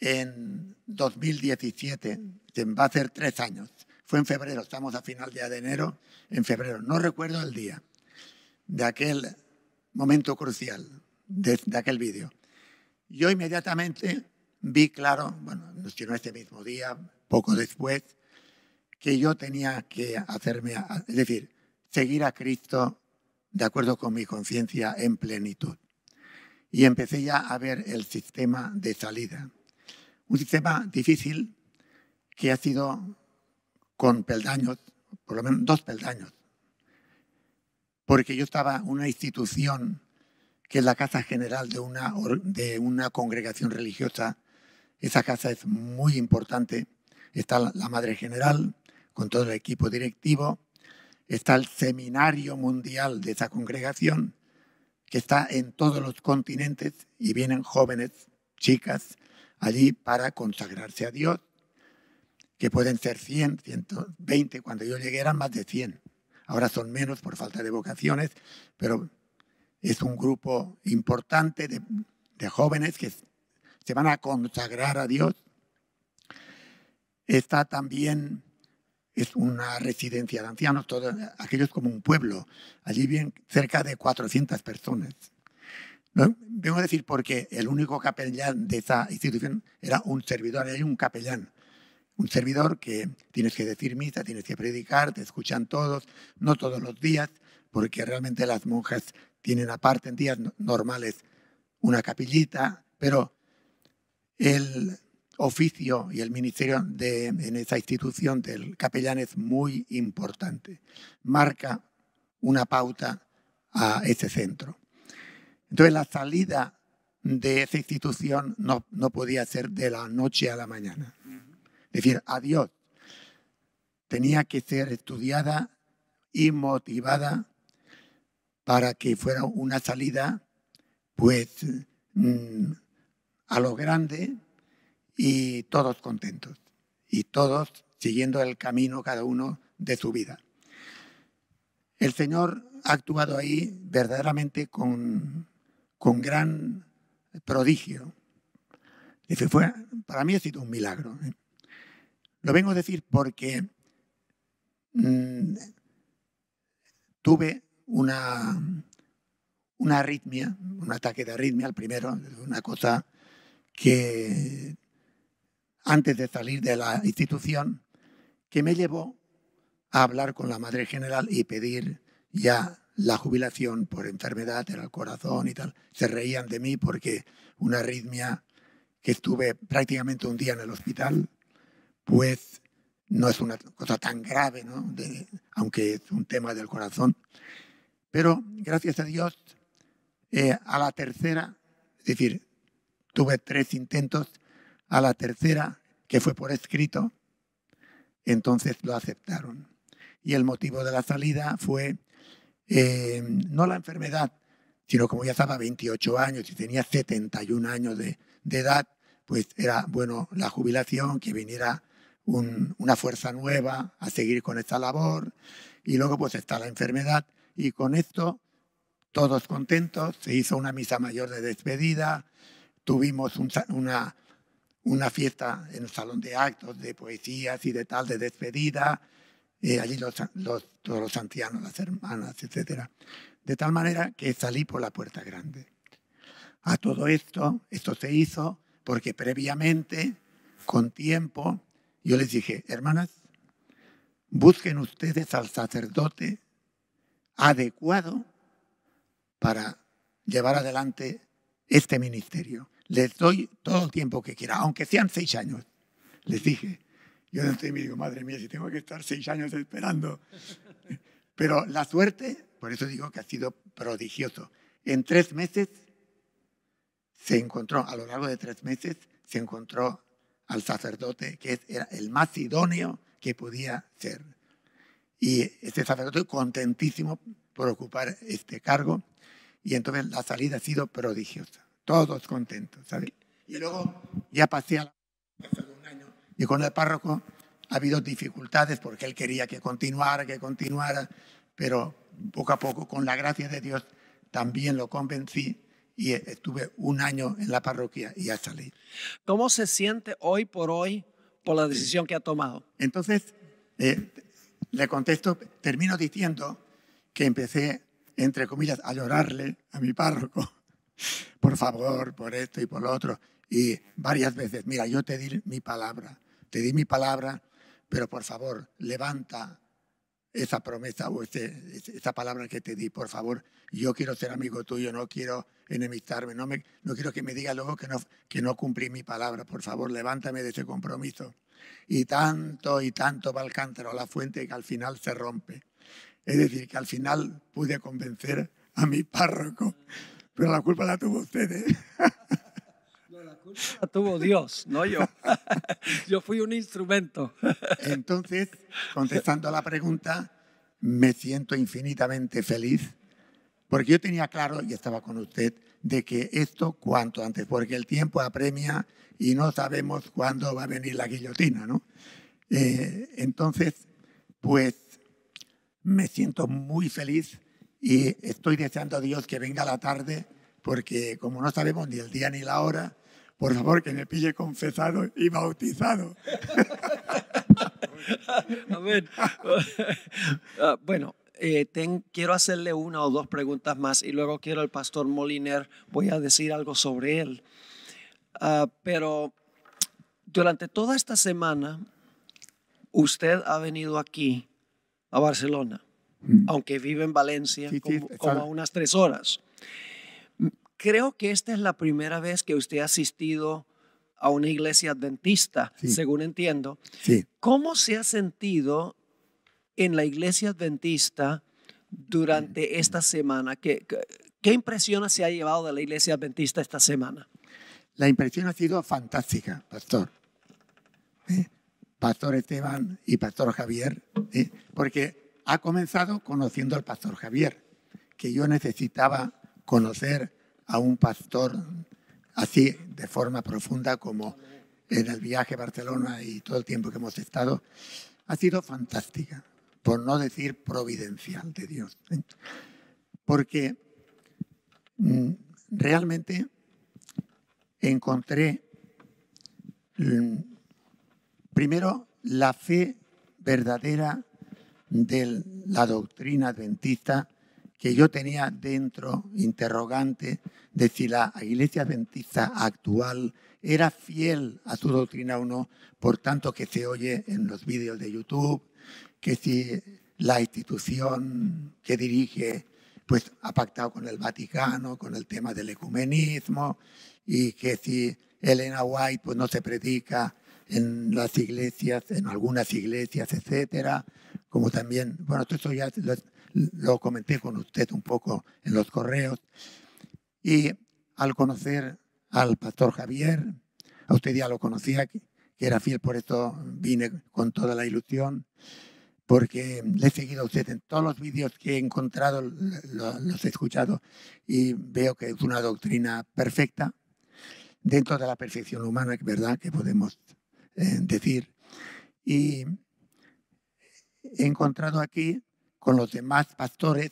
en 2017, va a ser 3 años. Fue en febrero, estamos a final de enero, en febrero. No recuerdo el día de aquel momento crucial de aquel vídeo. Yo inmediatamente vi claro, bueno, no este mismo día, poco después, que yo tenía que es decir, seguir a Cristo de acuerdo con mi conciencia en plenitud. Y empecé ya a ver el sistema de salida. Un sistema difícil que ha sido con peldaños, por lo menos 2 peldaños. Porque yo estaba en una institución que es la casa general de una congregación religiosa. Esa casa es muy importante. Está la madre general con todo el equipo directivo. Está el seminario mundial de esa congregación, que está en todos los continentes, y vienen jóvenes, chicas, allí para consagrarse a Dios, que pueden ser 100, 120. Cuando yo llegué eran más de 100. Ahora son menos por falta de vocaciones, pero es un grupo importante de jóvenes que se van a consagrar a Dios. Está también, es una residencia de ancianos, todo aquello es como un pueblo. Allí viven cerca de 400 personas. ¿No? Vengo a decir porque el único capellán de esa institución era un servidor, hay un capellán. Un servidor que tienes que decir misa, tienes que predicar, te escuchan todos, no todos los días, porque realmente las monjas tienen aparte en días normales una capillita, pero el oficio y el ministerio en esa institución del capellán es muy importante. Marca una pauta a ese centro. Entonces la salida de esa institución no podía ser de la noche a la mañana. Es decir, a Dios. Tenía que ser estudiada y motivada para que fuera una salida, pues, a lo grande y todos contentos. Y todos siguiendo el camino cada uno de su vida. El Señor ha actuado ahí verdaderamente con gran prodigio. Dice, para mí ha sido un milagro. Lo vengo a decir porque tuve una arritmia, un ataque de arritmia, el primero, una cosa que antes de salir de la institución, que me llevó a hablar con la madre general y pedir ya la jubilación por enfermedad, era el corazón y tal. Se reían de mí porque una arritmia que estuve prácticamente un día en el hospital, pues no es una cosa tan grave, ¿no? Aunque es un tema del corazón. Pero gracias a Dios, a la tercera, es decir, tuve 3 intentos, a la tercera, que fue por escrito, entonces lo aceptaron. Y el motivo de la salida fue no la enfermedad, sino como ya estaba 28 años y tenía 71 años de edad, pues era bueno la jubilación, que viniera una fuerza nueva a seguir con esta labor, y luego pues está la enfermedad, y con esto todos contentos. Se hizo una misa mayor de despedida, tuvimos una fiesta en el salón de actos de poesías y de tal, de despedida, allí todos los ancianos, las hermanas, etc. De tal manera que salí por la puerta grande. A todo esto se hizo porque previamente, con tiempo, yo les dije, hermanas, busquen ustedes al sacerdote adecuado para llevar adelante este ministerio. Les doy todo el tiempo que quiera, aunque sean 6 años. Les dije, yo dentro de mí digo, madre mía, si tengo que estar 6 años esperando. Pero la suerte, por eso digo que ha sido prodigioso. En 3 meses se encontró, a lo largo de 3 meses, se encontró al sacerdote que era el más idóneo que podía ser. Y este sacerdote contentísimo por ocupar este cargo, y entonces la salida ha sido prodigiosa. Todos contentos, ¿sabes? Y luego ya pasé a un año, y con el párroco ha habido dificultades porque él quería que continuara, pero poco a poco, con la gracia de Dios, también lo convencí, y estuve 1 año en la parroquia y ya salí. ¿Cómo se siente hoy por la decisión que ha tomado? Entonces, le contesto, termino diciendo que empecé entre comillas, a llorarle a mi párroco, por favor, por esto y por lo otro. Y varias veces, mira, yo te di mi palabra, pero por favor, levanta esa promesa o esa palabra que te di, por favor. Yo quiero ser amigo tuyo, no quiero enemistarme, no quiero que me digas luego que no cumplí mi palabra. Por favor, levántame de ese compromiso. Y tanto va el cántaro a la fuente que al final se rompe. Es decir, que al final pude convencer a mi párroco, pero la culpa la tuvo usted, ¿eh? No, la culpa la tuvo Dios, no yo. Yo fui un instrumento. Entonces, contestando a la pregunta, me siento infinitamente feliz porque yo tenía claro, y estaba con usted, de que esto cuanto antes, porque el tiempo apremia y no sabemos cuándo va a venir la guillotina, ¿no? Entonces, pues me siento muy feliz y estoy deseando a Dios que venga la tarde, porque como no sabemos ni el día ni la hora, por favor que me pille confesado y bautizado. Amén. Bueno, quiero hacerle una o dos preguntas más y luego quiero al pastor Moliner, voy a decir algo sobre él. Pero durante toda esta semana, usted ha venido aquí a Barcelona, aunque vive en Valencia, Sí, como a unas 3 horas. Creo que esta es la primera vez que usted ha asistido a una iglesia adventista, sí, según entiendo. Sí. ¿Cómo se ha sentido en la iglesia adventista durante esta semana? ¿Qué impresiones se ha llevado de la iglesia adventista esta semana? La impresión ha sido fantástica, pastor. Pastor Esteban y pastor Javier, porque ha comenzado conociendo al pastor Javier, que yo necesitaba conocer a un pastor así de forma profunda como en el viaje a Barcelona y todo el tiempo que hemos estado. Ha sido fantástica, por no decir providencial de Dios. Porque realmente encontré primero la fe verdadera de la doctrina adventista que yo tenía dentro, interrogante, de si la iglesia adventista actual era fiel a su doctrina o no, por tanto que se oye en los vídeos de YouTube, que si la institución que dirige pues ha pactado con el Vaticano, con el tema del ecumenismo, y que si Elena White pues no se predica en las iglesias, en algunas iglesias, etcétera, como también, bueno, todo eso ya lo comenté con usted un poco en los correos. Y al conocer al pastor Javier, a usted ya lo conocía, que era fiel, por eso vine con toda la ilusión, porque le he seguido a usted en todos los vídeos que he encontrado, los he escuchado y veo que es una doctrina perfecta, dentro de la perfección humana, ¿verdad?, que podemos decir. Y he encontrado aquí con los demás pastores,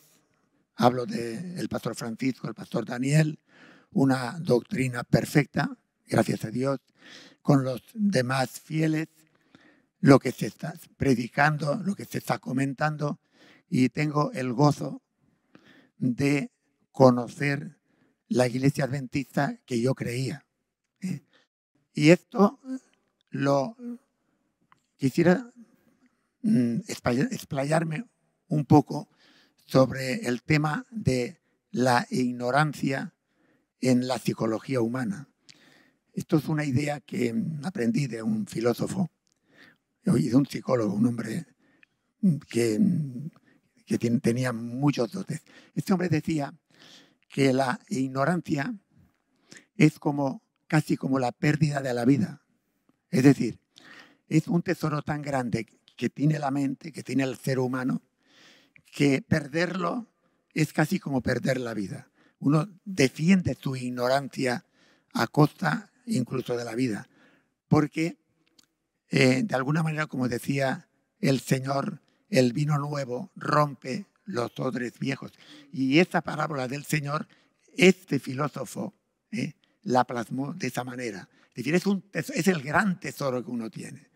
hablo del pastor Francisco, el pastor Daniel, una doctrina perfecta, gracias a Dios, con los demás fieles, lo que se está predicando, lo que se está comentando, y tengo el gozo de conocer la iglesia adventista que yo creía. Y esto lo quisiera explayarme un poco sobre el tema de la ignorancia en la psicología humana. Esto es una idea que aprendí de un filósofo y de un psicólogo, un hombre que tenía muchos dotes. Este hombre decía que la ignorancia es casi como la pérdida de la vida. Es decir, es un tesoro tan grande que tiene la mente, que tiene el ser humano, que perderlo es casi como perder la vida. Uno defiende su ignorancia a costa incluso de la vida, porque de alguna manera, como decía el Señor, el vino nuevo rompe los odres viejos. Y esta parábola del Señor, este filósofo la plasmó de esa manera. Es decir, es el gran tesoro que uno tiene.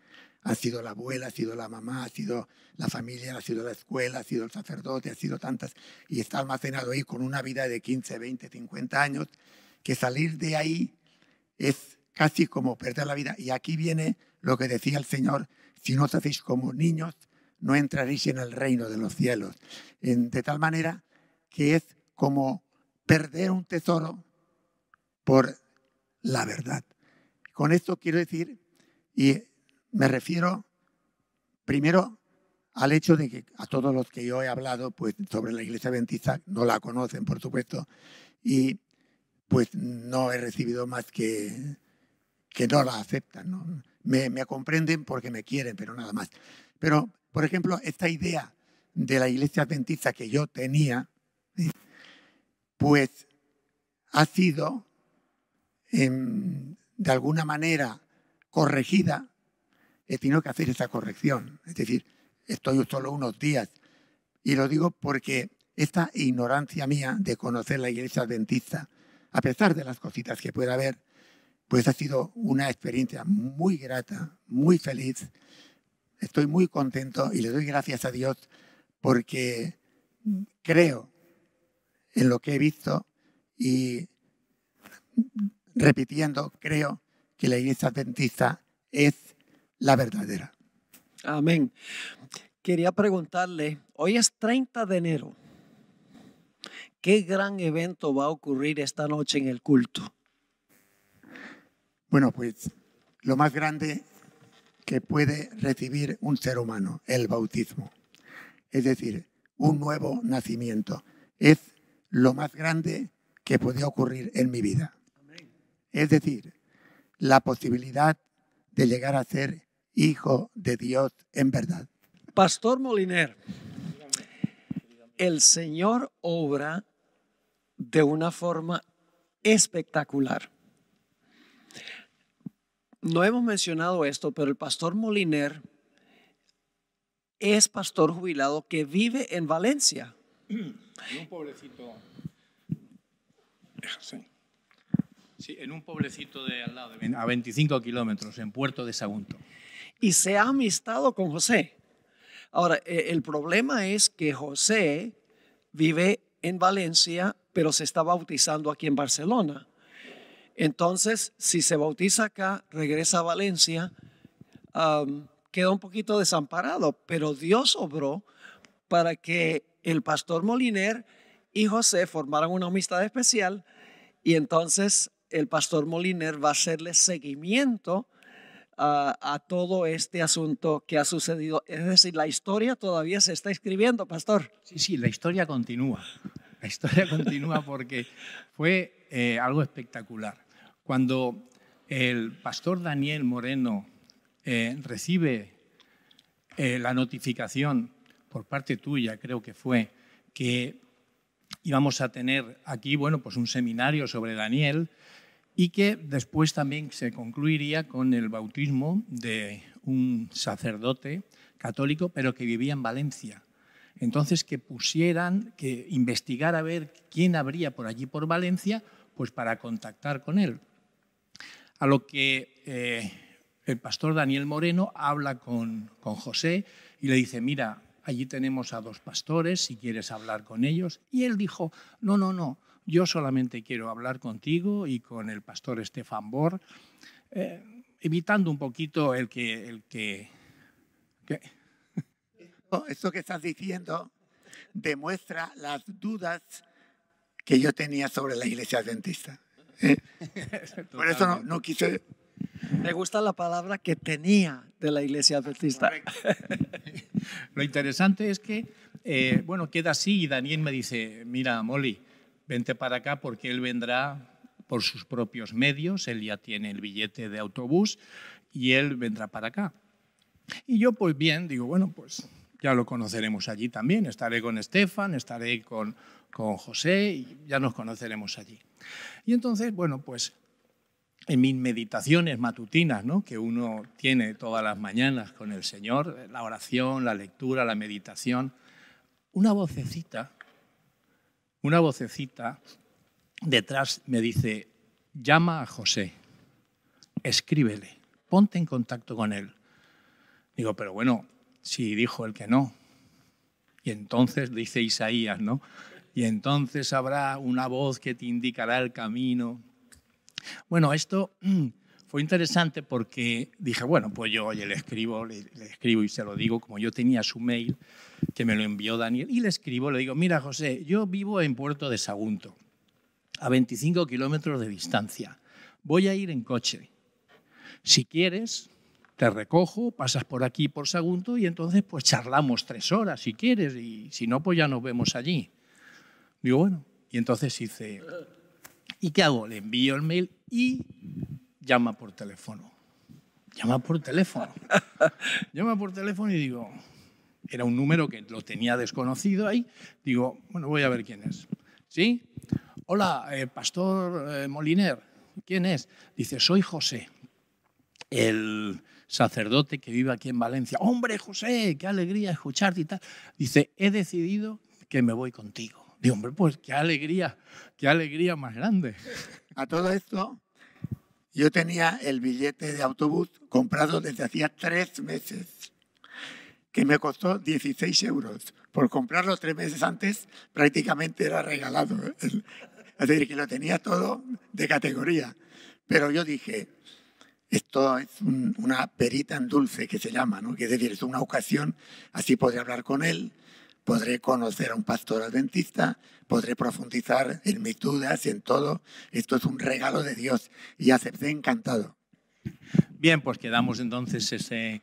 Ha sido la abuela, ha sido la mamá, ha sido la familia, ha sido la escuela, ha sido el sacerdote, ha sido tantas. Y está almacenado ahí con una vida de 15, 20, 50 años, que salir de ahí es casi como perder la vida. Y aquí viene lo que decía el Señor: si no os hacéis como niños, no entraréis en el reino de los cielos. De tal manera que es como perder un tesoro por la verdad. Con esto quiero decir, y me refiero primero al hecho de que a todos los que yo he hablado pues, sobre la Iglesia Adventista no la conocen, por supuesto, y pues no he recibido más que no la aceptan, ¿no? Me comprenden porque me quieren, pero nada más. Pero, por ejemplo, esta idea de la Iglesia Adventista que yo tenía, pues ha sido de alguna manera corregida. He tenido que hacer esa corrección. Es decir, estoy solo unos días. Y lo digo porque esta ignorancia mía de conocer la Iglesia Adventista, a pesar de las cositas que pueda haber, pues ha sido una experiencia muy grata, muy feliz. Estoy muy contento y le doy gracias a Dios porque creo en lo que he visto y, repitiendo, creo que la Iglesia Adventista es la verdadera. Amén. Quería preguntarle, hoy es 30 de enero. ¿Qué gran evento va a ocurrir esta noche en el culto? Bueno, pues lo más grande que puede recibir un ser humano, el bautismo. Es decir, un nuevo nacimiento. Es lo más grande que puede ocurrir en mi vida. Es decir, la posibilidad de llegar a ser hijo de Dios en verdad. Pastor Moliner, el Señor obra de una forma espectacular. No hemos mencionado esto, pero el pastor Moliner es pastor jubilado que vive en Valencia. En un pueblecito. Sí, en un pueblecito de al lado, a 25 kilómetros, en Puerto de Sagunto. Y se ha amistado con José. Ahora, el problema es que José vive en Valencia, pero se está bautizando aquí en Barcelona. Entonces, si se bautiza acá, regresa a Valencia, queda un poquito desamparado, pero Dios obró para que el pastor Moliner y José formaran una amistad especial, y entonces el pastor Moliner va a hacerle seguimiento a todo este asunto que ha sucedido. Es decir, la historia todavía se está escribiendo, pastor. Sí, la historia continúa. La historia continúa porque fue algo espectacular. Cuando el pastor Daniel Moreno recibe la notificación por parte tuya, creo que fue, que íbamos a tener aquí, bueno, pues un seminario sobre Daniel y que después también se concluiría con el bautismo de un sacerdote católico, pero que vivía en Valencia. Entonces, que investigara a ver quién habría por allí por Valencia, pues para contactar con él. A lo que el pastor Daniel Moreno habla con José y le dice, mira, allí tenemos a 2 pastores, si quieres hablar con ellos. Y él dijo, no, yo solamente quiero hablar contigo y con el pastor Estefan Bor, evitando un poquito el que... Esto que estás diciendo demuestra las dudas que yo tenía sobre la Iglesia Adventista. Por eso no quise... Me gusta la palabra que tenía de la Iglesia Adventista. Lo interesante es que, bueno, queda así y Daniel me dice, mira, Molly, vente para acá porque él vendrá por sus propios medios, él ya tiene el billete de autobús y él vendrá para acá. Y yo, pues bien, digo, bueno, pues ya lo conoceremos allí también, estaré con Estefan, estaré con José y ya nos conoceremos allí. Y entonces, bueno, pues en mis meditaciones matutinas, ¿no?, que uno tiene todas las mañanas con el Señor, la oración, la lectura, la meditación, una vocecita detrás me dice, llama a José, escríbele, ponte en contacto con él. Digo, pero bueno, si dijo el que no. Y entonces, dice Isaías, ¿no? Y entonces habrá una voz que te indicará el camino. Bueno, esto fue interesante porque dije, bueno, pues yo oye, le escribo y se lo digo, como yo tenía su mail, que me lo envió Daniel, y le escribo, le digo, mira, José, yo vivo en Puerto de Sagunto, a 25 kilómetros de distancia. Voy a ir en coche. Si quieres, te recojo, pasas por aquí, por Sagunto, y entonces pues charlamos 3 horas si quieres, y si no, pues ya nos vemos allí. Digo, bueno, y entonces hice, ¿y qué hago? Le envío el mail y llama por teléfono. Llama por teléfono. Llama por teléfono y digo, era un número que lo tenía desconocido ahí, digo, bueno, voy a ver quién es. ¿Sí? Hola, pastor Moliner, ¿quién es? Dice, soy José, el sacerdote que vive aquí en Valencia. Hombre, José, qué alegría escucharte y tal. Dice, he decidido que me voy contigo. Digo, hombre, pues qué alegría más grande. A todo esto, yo tenía el billete de autobús comprado desde hacía 3 meses, que me costó 16 euros. Por comprarlo 3 meses antes, prácticamente era regalado. Es decir, que lo tenía todo de categoría. Pero yo dije, esto es una perita en dulce que se llama, ¿no? Que es decir, es una ocasión, así podré hablar con él, podré conocer a un pastor adventista, podré profundizar en mis dudas y en todo. Esto es un regalo de Dios y acepté encantado. Bien, pues quedamos entonces ese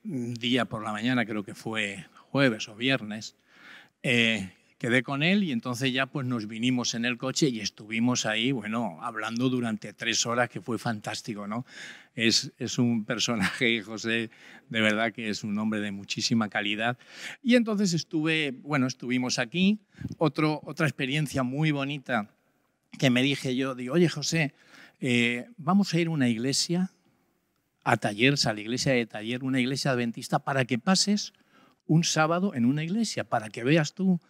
día por la mañana, creo que fue jueves o viernes, quedé con él y entonces ya pues nos vinimos en el coche y estuvimos ahí, bueno, hablando durante 3 horas, que fue fantástico, ¿no? Es un personaje, José, de verdad que es un hombre de muchísima calidad. Y entonces estuvimos aquí. Otra experiencia muy bonita que me digo, oye, José, vamos a ir a una iglesia, a Tallers, a la iglesia de Taller, una iglesia adventista, para que pases un sábado en una iglesia, para que veas tú.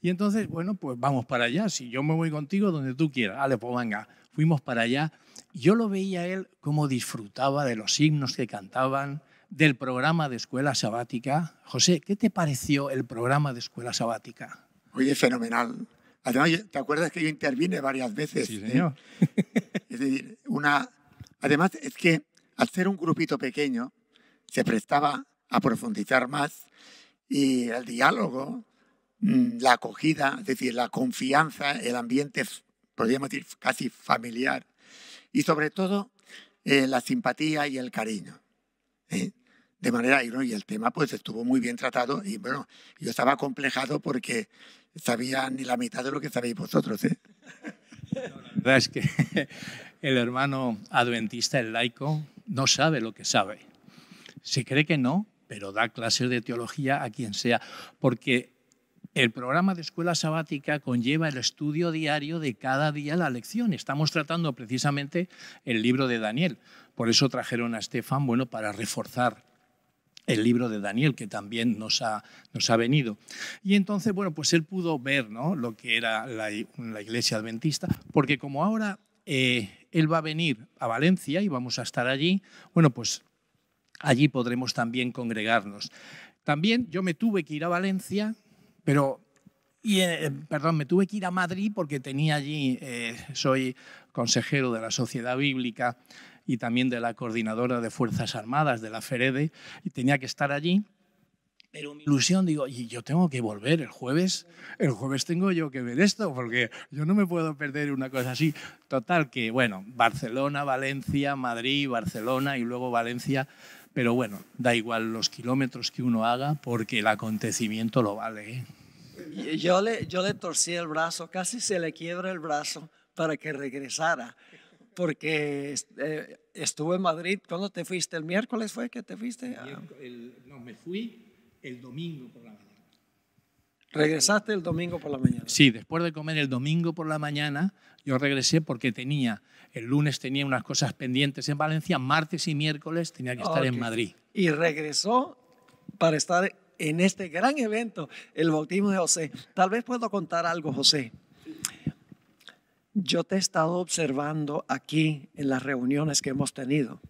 Y entonces, bueno, pues vamos para allá. Si yo me voy contigo, donde tú quieras. Vale, pues venga. Fuimos para allá. Yo lo veía a él cómo disfrutaba de los himnos que cantaban, del programa de escuela sabática. José, ¿qué te pareció el programa de escuela sabática? Oye, fenomenal. Además, ¿te acuerdas que yo intervine varias veces? Sí, señor. Es decir, además es que al ser un grupito pequeño se prestaba a profundizar más y el diálogo, la acogida, es decir, la confianza, el ambiente, podríamos decir, casi familiar y sobre todo la simpatía y el cariño. De manera, y el tema pues estuvo muy bien tratado y bueno, yo estaba acomplejado porque sabía ni la mitad de lo que sabéis vosotros. La verdad es que el hermano adventista, el laico, no sabe lo que sabe. Se cree que no, pero da clases de teología a quien sea, porque el programa de escuela sabática conlleva el estudio diario de cada día la lección. Estamos tratando precisamente el libro de Daniel. Por eso trajeron a Estefan, bueno, para reforzar el libro de Daniel, que también nos ha venido. Y entonces, bueno, pues él pudo ver, ¿no?, lo que era la iglesia adventista, porque como ahora él va a venir a Valencia y vamos a estar allí, bueno, pues allí podremos también congregarnos. También yo me tuve que ir a Valencia, me tuve que ir a Madrid porque tenía allí, soy consejero de la Sociedad Bíblica y también de la Coordinadora de Fuerzas Armadas de la FEREDE, y tenía que estar allí. Pero mi ilusión, digo, y yo tengo que volver el jueves tengo yo que ver esto, porque yo no me puedo perder una cosa así. Total que, bueno, Barcelona, Valencia, Madrid, Barcelona y luego Valencia, pero bueno, da igual los kilómetros que uno haga porque el acontecimiento lo vale, ¿eh? Yo le torcí el brazo, casi se le quiebra el brazo para que regresara, porque estuve en Madrid. ¿Cuándo te fuiste? ¿El miércoles fue que te fuiste? No, me fui el domingo por la mañana. ¿Regresaste el domingo por la mañana? Sí, después de comer el domingo por la mañana, yo regresé porque el lunes tenía unas cosas pendientes en Valencia, martes y miércoles tenía que estar en Madrid. Y regresó para estar en este gran evento, el bautismo de José. Tal vez puedo contar algo, José. Yo te he estado observando aquí en las reuniones que hemos tenido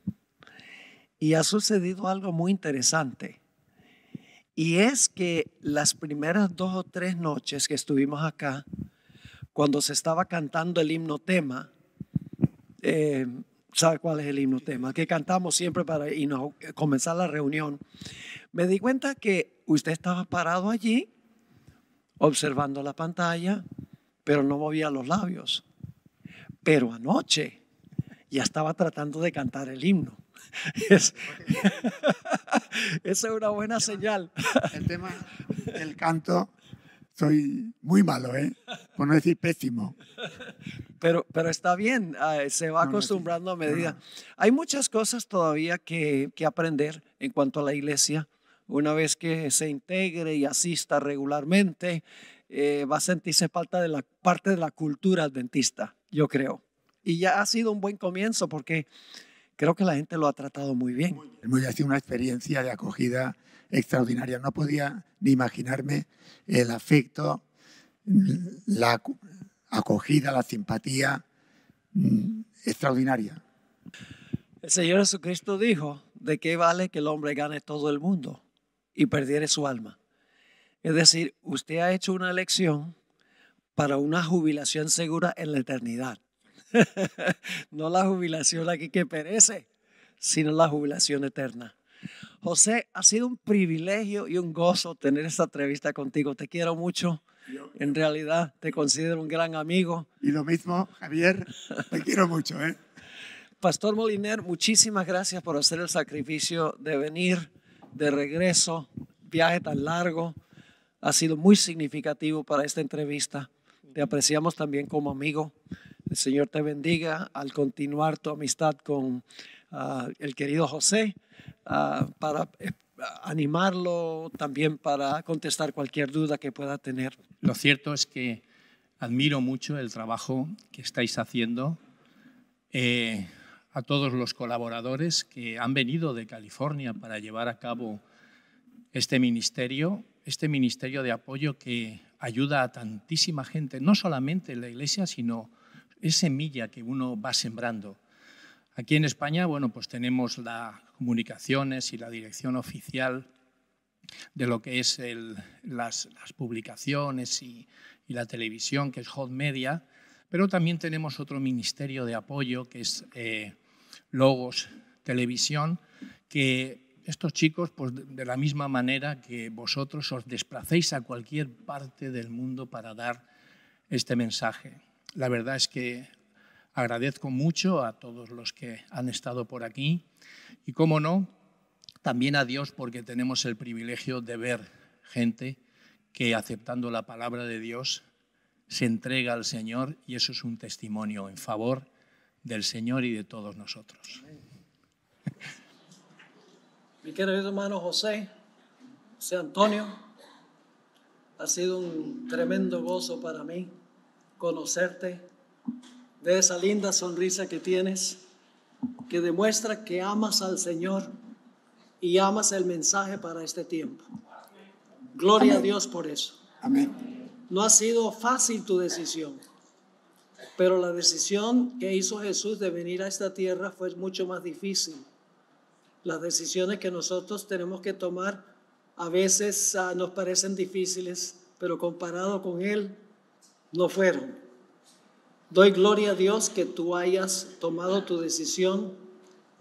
Y ha sucedido algo muy interesante. Y es que las primeras 2 o 3 noches que estuvimos acá, cuando se estaba cantando el himno tema, ¿sabe cuál es el himno tema? Que cantamos siempre para comenzar la reunión. Me di cuenta que usted estaba parado allí, observando la pantalla, pero no movía los labios. Pero anoche ya estaba tratando de cantar el himno. Esa es una buena señal. El tema del canto, soy muy malo, por no decir pésimo. Pero está bien, se va acostumbrando a medida. Hay muchas cosas todavía que aprender en cuanto a la iglesia. Una vez que se integre y asista regularmente, va a sentirse parte de la cultura adventista, yo creo. Y ya ha sido un buen comienzo porque creo que la gente lo ha tratado muy bien. Ha sido una experiencia de acogida extraordinaria. No podía ni imaginarme el afecto, la acogida, la simpatía extraordinaria. El Señor Jesucristo dijo: ¿de qué vale que el hombre gane todo el mundo y perdiere su alma? Es decir, usted ha hecho una elección para una jubilación segura en la eternidad. No la jubilación aquí que perece, sino la jubilación eterna. José, ha sido un privilegio y un gozo tener esta entrevista contigo. Te quiero mucho. En realidad te considero un gran amigo. Y lo mismo, Javier, te quiero mucho. Pastor Moliner, muchísimas gracias por hacer el sacrificio de venir de regreso, viaje tan largo. Ha sido muy significativo para esta entrevista. Te apreciamos también como amigo. El Señor te bendiga al continuar tu amistad con el querido José, para animarlo, también para contestar cualquier duda que pueda tener. Lo cierto es que admiro mucho el trabajo que estáis haciendo. A todos los colaboradores que han venido de California para llevar a cabo este ministerio de apoyo que ayuda a tantísima gente, no solamente en la iglesia, sino es semilla que uno va sembrando. Aquí en España, bueno, pues tenemos las comunicaciones y la dirección oficial de lo que es las publicaciones y la televisión, que es Hot Media, pero también tenemos otro ministerio de apoyo que es Logos Televisión, que estos chicos, pues de la misma manera que vosotros os desplacéis a cualquier parte del mundo para dar este mensaje. La verdad es que agradezco mucho a todos los que han estado por aquí y, cómo no, también a Dios, porque tenemos el privilegio de ver gente que, aceptando la palabra de Dios, se entrega al Señor, y eso es un testimonio en favor del Señor y de todos nosotros. Mi querido hermano José Antonio, ha sido un tremendo gozo para mí conocerte, de esa linda sonrisa que tienes, que demuestra que amas al Señor y amas el mensaje para este tiempo. Gloria a Dios por eso. Amén. No ha sido fácil tu decisión, pero la decisión que hizo Jesús de venir a esta tierra fue mucho más difícil. Las decisiones que nosotros tenemos que tomar a veces nos parecen difíciles, pero comparado con Él, no fueron. Doy gloria a Dios que tú hayas tomado tu decisión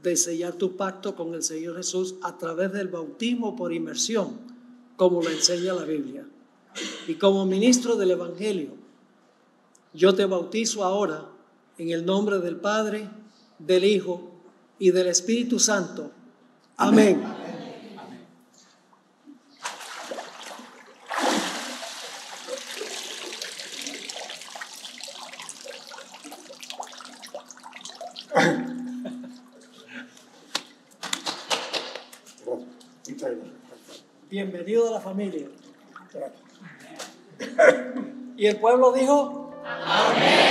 de sellar tu pacto con el Señor Jesús a través del bautismo por inmersión, como lo enseña la Biblia. Y como ministro del Evangelio, yo te bautizo ahora en el nombre del Padre, del Hijo y del Espíritu Santo. Amén. Bienvenido a la familia. Y el pueblo dijo: amén.